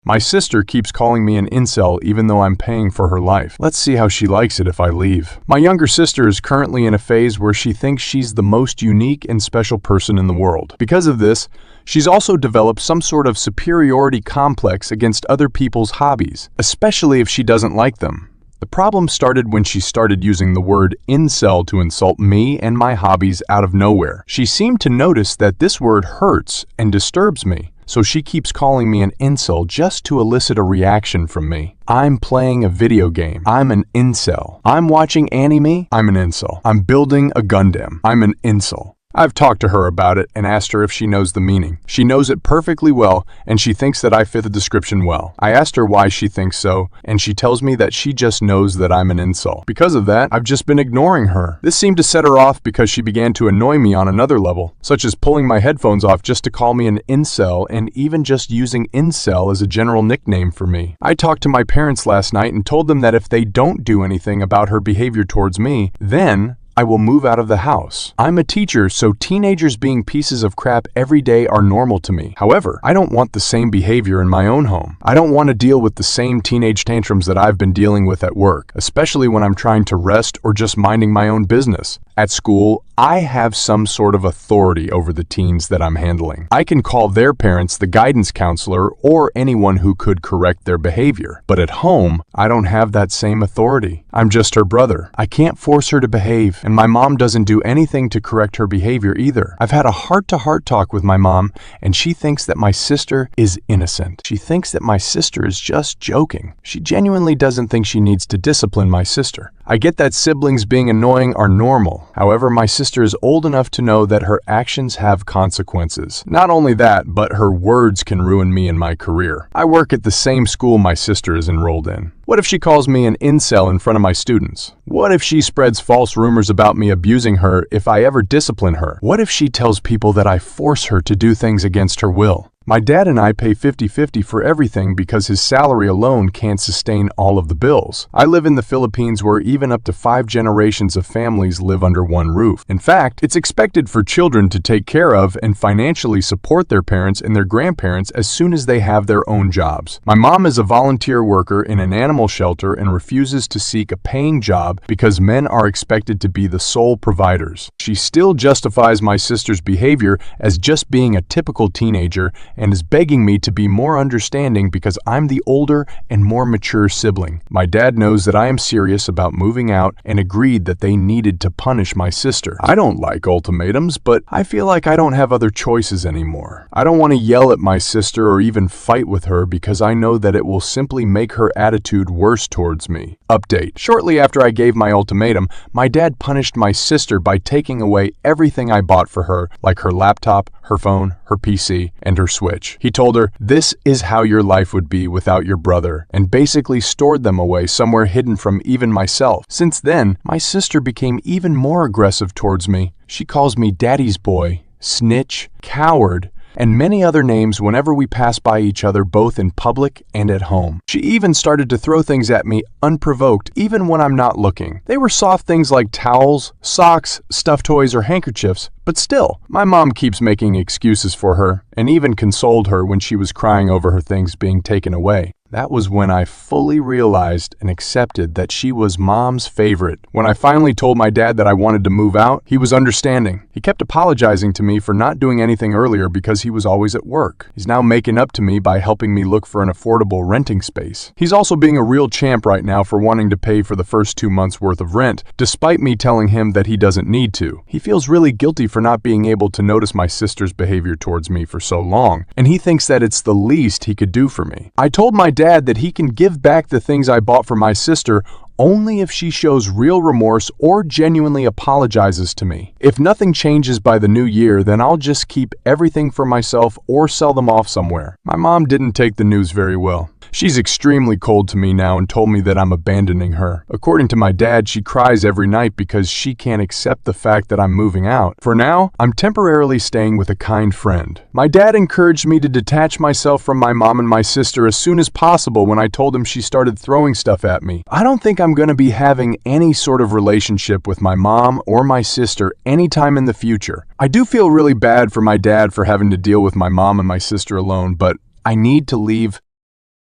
My sister keeps calling me an incel even though I'm paying for her life. Let's see how she likes it if I leave. My younger sister is currently in a phase where she thinks she's the most unique and special person in the world. Because of this, she's also developed some sort of superiority complex against other people's hobbies, especially if she doesn't like them. The problem started when she started using the word incel to insult me and my hobbies out of nowhere. She seemed to notice that this word hurts and disturbs me, so she keeps calling me an incel just to elicit a reaction from me. I'm playing a video game. I'm an incel. I'm watching anime. I'm an incel. I'm building a Gundam. I'm an incel. I've talked to her about it and asked her if she knows the meaning. She knows it perfectly well, and she thinks that I fit the description well. I asked her why she thinks so, and she tells me that she just knows that I'm an incel. Because of that, I've just been ignoring her. This seemed to set her off because she began to annoy me on another level, such as pulling my headphones off just to call me an incel and even just using incel as a general nickname for me. I talked to my parents last night and told them that if they don't do anything about her behavior towards me, then I will move out of the house. I'm a teacher, so teenagers being pieces of crap every day are normal to me. However, I don't want the same behavior in my own home. I don't want to deal with the same teenage tantrums that I've been dealing with at work, especially when I'm trying to rest or just minding my own business. At school, I have some sort of authority over the teens that I'm handling. I can call their parents the guidance counselor or anyone who could correct their behavior. But at home, I don't have that same authority. I'm just her brother. I can't force her to behave, and my mom doesn't do anything to correct her behavior either. I've had a heart-to-heart talk with my mom, and she thinks that my sister is innocent. She thinks that my sister is just joking. She genuinely doesn't think she needs to discipline my sister. I get that siblings being annoying are normal. However, my sister is old enough to know that her actions have consequences. Not only that, but her words can ruin me and my career. I work at the same school my sister is enrolled in. What if she calls me an incel in front of my students? What if she spreads false rumors about me abusing her if I ever discipline her? What if she tells people that I force her to do things against her will? My dad and I pay 50-50 for everything because his salary alone can't sustain all of the bills. I live in the Philippines where even up to 5 generations of families live under one roof. In fact, it's expected for children to take care of and financially support their parents and their grandparents as soon as they have their own jobs. My mom is a volunteer worker in an animal shelter and refuses to seek a paying job because men are expected to be the sole providers. She still justifies my sister's behavior as just being a typical teenager and is begging me to be more understanding because I'm the older and more mature sibling. My dad knows that I am serious about moving out and agreed that they needed to punish my sister. I don't like ultimatums, but I feel like I don't have other choices anymore. I don't want to yell at my sister or even fight with her because I know that it will simply make her attitude worse towards me. Update. Shortly after I gave my ultimatum, my dad punished my sister by taking away everything I bought for her, like her laptop, her phone, her PC, and her Switch. He told her, "This is how your life would be without your brother," and basically stored them away somewhere hidden from even myself. Since then, my sister became even more aggressive towards me. She calls me daddy's boy, snitch, coward, and many other names whenever we pass by each other both in public and at home. She even started to throw things at me unprovoked even when I'm not looking. They were soft things like towels, socks, stuffed toys, or handkerchiefs, but still, my mom keeps making excuses for her and even consoled her when she was crying over her things being taken away. That was when I fully realized and accepted that she was mom's favorite. When I finally told my dad that I wanted to move out, he was understanding. He kept apologizing to me for not doing anything earlier because he was always at work. He's now making up to me by helping me look for an affordable renting space. He's also being a real champ right now for wanting to pay for the first 2 months worth of rent, despite me telling him that he doesn't need to. He feels really guilty for not being able to notice my sister's behavior towards me for so long, and he thinks that it's the least he could do for me. I told my dad that he can give back the things I bought for my sister only if she shows real remorse or genuinely apologizes to me. If nothing changes by the new year, then I'll just keep everything for myself or sell them off somewhere. My mom didn't take the news very well. She's extremely cold to me now and told me that I'm abandoning her. According to my dad, she cries every night because she can't accept the fact that I'm moving out. For now, I'm temporarily staying with a kind friend. My dad encouraged me to detach myself from my mom and my sister as soon as possible when I told him she started throwing stuff at me. I don't think I'm going to be having any sort of relationship with my mom or my sister anytime in the future. I do feel really bad for my dad for having to deal with my mom and my sister alone, but I need to leave